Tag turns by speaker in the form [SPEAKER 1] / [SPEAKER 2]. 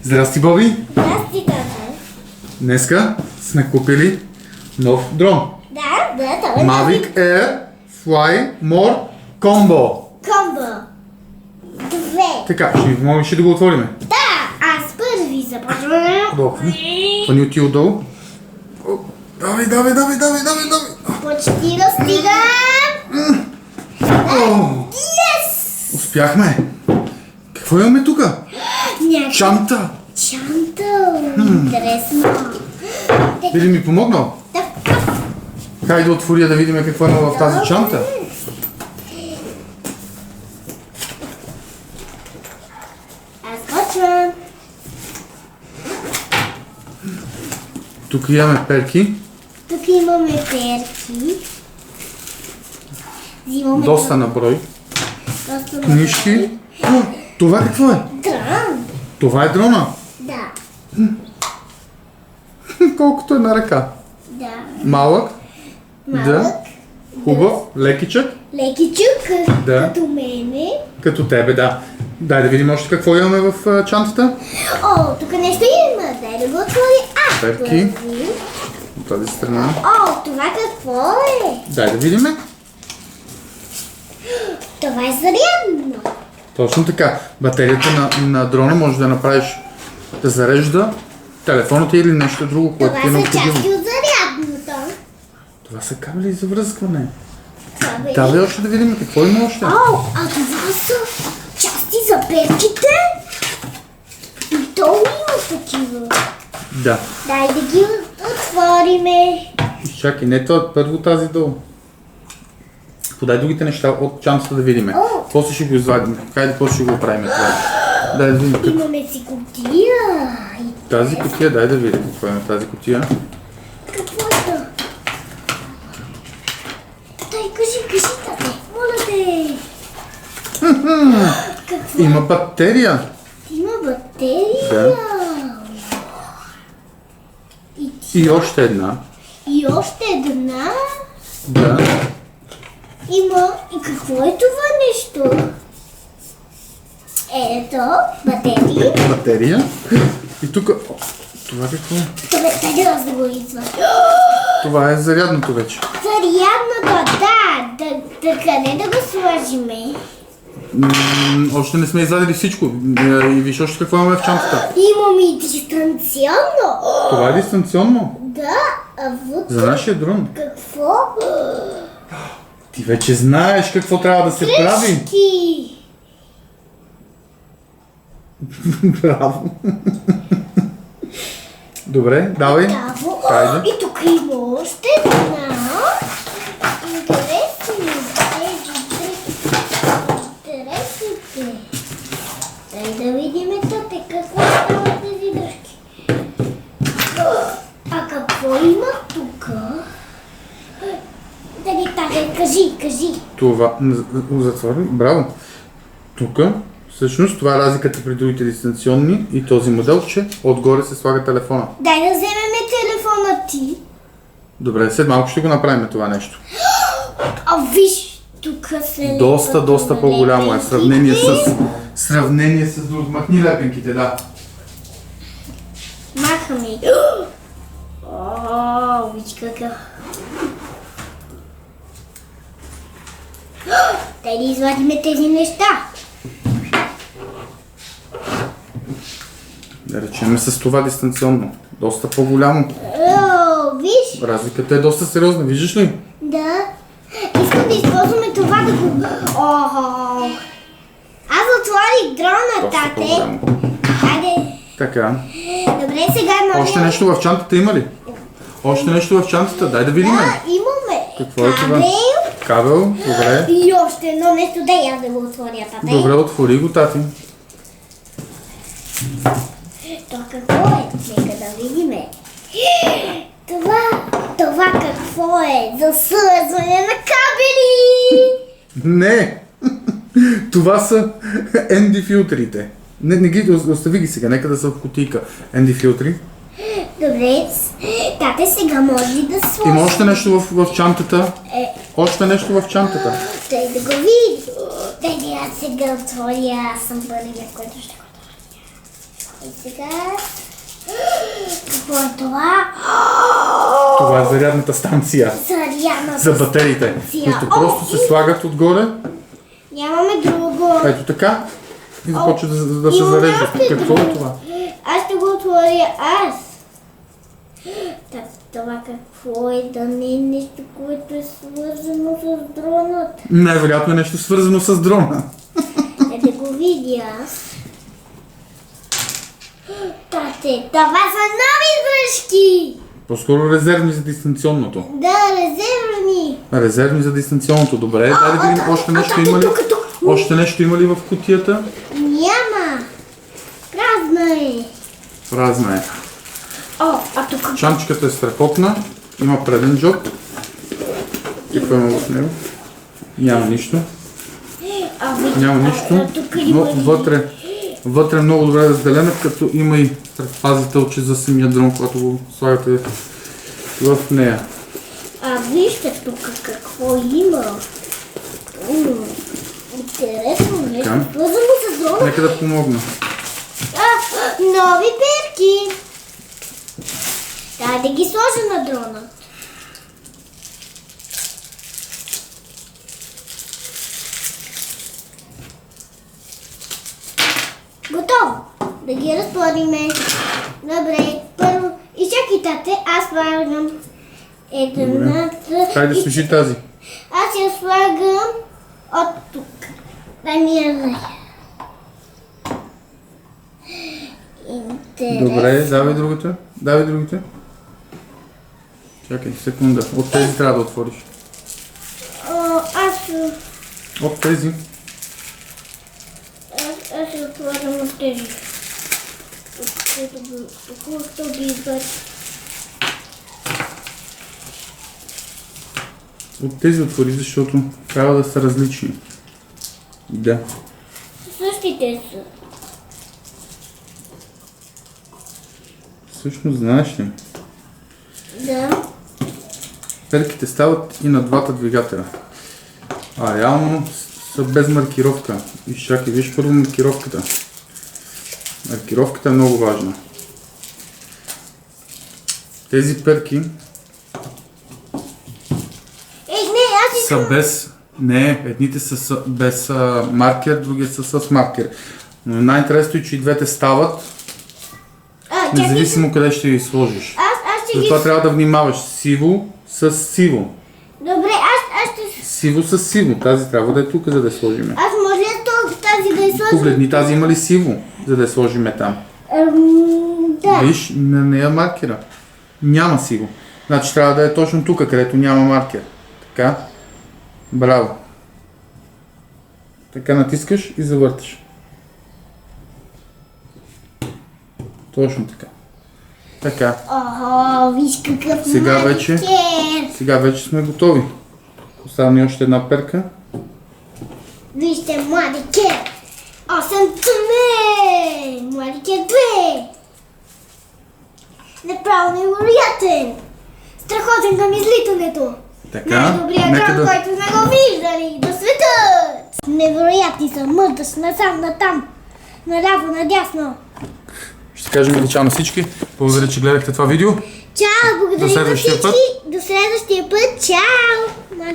[SPEAKER 1] Здрасти, Боби!
[SPEAKER 2] Здрасти, тата.
[SPEAKER 1] Днеска сме купили нов дрон.
[SPEAKER 2] Да, това е
[SPEAKER 1] Mavic Air Fly More Combo.
[SPEAKER 2] комбо. Две.
[SPEAKER 1] Така, ще ви помогнеш да го отворим.
[SPEAKER 2] Да, аз първи започвам.
[SPEAKER 1] Добре. Пани ти отдолу. О, давай.
[SPEAKER 2] Почти достигам. Yes!
[SPEAKER 1] Успяхме. Какво имаме тук?
[SPEAKER 2] Някаква
[SPEAKER 1] Чанта.
[SPEAKER 2] чанта. Интересно.
[SPEAKER 1] Би ли ми помогнал?
[SPEAKER 2] Така.
[SPEAKER 1] Хайде да отворя да видим какво има в тази чанта.
[SPEAKER 2] Аз почвам.
[SPEAKER 1] Тук имаме перки.
[SPEAKER 2] Тук имаме перки. Взимаме
[SPEAKER 1] Доста на брой.
[SPEAKER 2] доста
[SPEAKER 1] Книжки. О, това какво е?
[SPEAKER 2] Дрон.
[SPEAKER 1] Това е дрона.
[SPEAKER 2] Да.
[SPEAKER 1] Колкото е на ръка.
[SPEAKER 2] Да.
[SPEAKER 1] Малък.
[SPEAKER 2] Малък.
[SPEAKER 1] Да. Хубав. Лекичък.
[SPEAKER 2] Лекичук,
[SPEAKER 1] Да.
[SPEAKER 2] като мене.
[SPEAKER 1] Като тебе, да. Дай да видим още какво имаме в чантата.
[SPEAKER 2] О, тук нещо има. Дай да го отвори.
[SPEAKER 1] Перки.
[SPEAKER 2] Първи.
[SPEAKER 1] От тази страна.
[SPEAKER 2] О, това какво е?
[SPEAKER 1] Дай да видим.
[SPEAKER 2] Това е зарядно.
[SPEAKER 1] Точно така. Батерията на дрона може да направиш да зарежда телефоната или нещо друго, което
[SPEAKER 2] Това
[SPEAKER 1] ти е
[SPEAKER 2] са
[SPEAKER 1] необходимо.
[SPEAKER 2] части от зарядното.
[SPEAKER 1] Това са кабели за връзкване.
[SPEAKER 2] Това бе.
[SPEAKER 1] Давай още да видим какво има още.
[SPEAKER 2] О, а това са части за перките. И то има такива.
[SPEAKER 1] Да.
[SPEAKER 2] Дай да ги отвориме.
[SPEAKER 1] Чакай, не това, първо тази долу. Подай другите неща от чантата да видим.
[SPEAKER 2] О.
[SPEAKER 1] После ще го извадим. Хайде, после ще го оправим това. Дай да видим какво.
[SPEAKER 2] Имаме си кутия. И
[SPEAKER 1] Тази кутия, дай да видим какво е на тази кутия.
[SPEAKER 2] какво е това? Дай, кажи, тате. Моля те. Какво?
[SPEAKER 1] Има батерия.
[SPEAKER 2] Има батерия.
[SPEAKER 1] Да.
[SPEAKER 2] И
[SPEAKER 1] И още една.
[SPEAKER 2] още една.
[SPEAKER 1] Да.
[SPEAKER 2] Има. И какво е това нещо? Ето, батерия.
[SPEAKER 1] Батерия. И тук... О, това какво е?
[SPEAKER 2] Добре, дай да аз да го извадя.
[SPEAKER 1] Това е зарядното вече.
[SPEAKER 2] Зарядното, да къде да го сложиме?
[SPEAKER 1] Още не сме извадили всичко. И виж още какво имаме в чантата.
[SPEAKER 2] Имам и дистанционно.
[SPEAKER 1] Това е дистанционно.
[SPEAKER 2] Да, а вътре
[SPEAKER 1] За нашия дрон.
[SPEAKER 2] какво?
[SPEAKER 1] Ти вече знаеш какво трябва да се прави.
[SPEAKER 2] Ки.
[SPEAKER 1] Браво. Добре, давай.
[SPEAKER 2] Браво.
[SPEAKER 1] Хайде.
[SPEAKER 2] И тук има още една. Интересните. Дай да видим тате какво става тези дръжки. А какво има тук? Дали тате, кажи.
[SPEAKER 1] Това... Затвори. Браво. Тук, всъщност, това е разликата при другите дистанционни и този модел, че отгоре се слага телефона.
[SPEAKER 2] Дай да вземем телефона ти.
[SPEAKER 1] Добре, след малко ще го направим това нещо.
[SPEAKER 2] А виж, тук се...
[SPEAKER 1] Доста по-голямо е в сравнение с друг. Махни лепенките, да.
[SPEAKER 2] Махаме. О, виж какъв. Дай да извадиме тези неща.
[SPEAKER 1] Да речем с това дистанционно. Доста по-голямо.
[SPEAKER 2] О, виж.
[SPEAKER 1] Разликата е доста сериозна, виждаш ли?
[SPEAKER 2] Да. Искам да използваме това да го... О, аз отворих дрона,
[SPEAKER 1] Доста
[SPEAKER 2] тате.
[SPEAKER 1] по-голямо.
[SPEAKER 2] Хайде.
[SPEAKER 1] Така.
[SPEAKER 2] Добре, сега новия...
[SPEAKER 1] Още нещо в чантата има ли? Още нещо в чантата, дай да видим.
[SPEAKER 2] Да, имаме.
[SPEAKER 1] Какво е това?
[SPEAKER 2] Кабел.
[SPEAKER 1] Кабел, добре.
[SPEAKER 2] И още едно нещо, дай аз да го отворя, тате.
[SPEAKER 1] Добре, отвори го, тати.
[SPEAKER 2] То какво е? Нека да видиме. Това какво е? За свързване на кабели!
[SPEAKER 1] Не! Това са ND филтрите. Не ги, остави ги сега, нека да са в кутийка. ND филтри.
[SPEAKER 2] Добре, тате сега може ли да сложи?
[SPEAKER 1] Има още нещо в чантата.
[SPEAKER 2] Е,
[SPEAKER 1] Още нещо в чантата.
[SPEAKER 2] дай да го види. Дай да аз сега отворя, аз съм първия, който ще го отворя. И сега... Какво е това?
[SPEAKER 1] Това е зарядната станция
[SPEAKER 2] Зарядната
[SPEAKER 1] за батериите,
[SPEAKER 2] станция.
[SPEAKER 1] които просто се слагат отгоре.
[SPEAKER 2] Нямаме друго.
[SPEAKER 1] Ето така. И започва да се
[SPEAKER 2] Имаме
[SPEAKER 1] зарежда.
[SPEAKER 2] още
[SPEAKER 1] Какво е
[SPEAKER 2] друго.
[SPEAKER 1] това?
[SPEAKER 2] Аз ще го отворя аз. Това какво е? Да не е нещо, което е свързано с дронът.
[SPEAKER 1] Най-вероятно е нещо свързано с дрона.
[SPEAKER 2] Да го видя аз. Това са нови дръжки!
[SPEAKER 1] По-скоро резервни за дистанционното.
[SPEAKER 2] Да, резервни.
[SPEAKER 1] Резервни за дистанционното. Добре, дай да видим още нещо има ли?
[SPEAKER 2] тук.
[SPEAKER 1] Още нещо има ли в кутията?
[SPEAKER 2] Няма. Празна е.
[SPEAKER 1] Празна е.
[SPEAKER 2] А тук.
[SPEAKER 1] Чанчката е страхотна. Има преден джоб. Какво има в него? Няма нищо. Няма нищо. Но вътре е много добре разделена, като има и предпазителче за самия дрон, когато го слагате в нея.
[SPEAKER 2] Вижте тук какво има. Интересно нещо, свързано с дрона.
[SPEAKER 1] Нека да помогна.
[SPEAKER 2] Нови перки. Дай да ги сложа на дрона. Готово. Да ги разтвориме. Добре. Първо. Изчакайте, аз слагам едната.
[SPEAKER 1] Дай да свижи тази.
[SPEAKER 2] Аз я слагам от тук. Дай ми я зая. Интересно.
[SPEAKER 1] Добре, давай другата. Давай другите. Чакай, секунда. От тези трябва да отвориш.
[SPEAKER 2] Аз
[SPEAKER 1] От тези.
[SPEAKER 2] ще отворям от тези. Току-що ги избърш.
[SPEAKER 1] От тези отвори, защото трябва да са различни. Да.
[SPEAKER 2] Същите са.
[SPEAKER 1] Всъщност, знаеш ли?
[SPEAKER 2] Да.
[SPEAKER 1] Перките стават и на двата двигателя. А реално са без маркировка. Изчакай, виж първо маркировката. Маркировката е много важна. Тези перки са без... Не, едните са без маркер, другите са с маркер. Но най-интересното е, че и двете стават, независимо къде ще ги сложиш.
[SPEAKER 2] Аз ще ги...
[SPEAKER 1] Затова трябва да внимаваш. Сиво с сиво.
[SPEAKER 2] Добре, аз ще...
[SPEAKER 1] Сиво с сиво. Тази трябва да е тук, за да я сложим.
[SPEAKER 2] Аз може ли тази да я сложим?
[SPEAKER 1] Погледни, тази има ли сиво, за да я сложим там?
[SPEAKER 2] Да.
[SPEAKER 1] Виж, на нея маркера. Няма сиво. Значи трябва да е точно тук, където няма маркер. Така. Браво. Така натискаш и завърташ. Точно така. Така.
[SPEAKER 2] Виж какъв
[SPEAKER 1] Сега вече сме готови. Остава ни още една перка.
[SPEAKER 2] Вижте, млади кер! 8 Млади кер 2! Направо невероятен! Страхотен към излитането!
[SPEAKER 1] Така.
[SPEAKER 2] Най-добрият дрон, който сме го виждали до света! Невероятни са, мърдаш насам, натам, наляво, надясно.
[SPEAKER 1] Ще кажем ли чао на всички. Благодаря, че гледахте това видео.
[SPEAKER 2] Чао, благодаря
[SPEAKER 1] До следващия
[SPEAKER 2] на всички. До следващия път. Чао!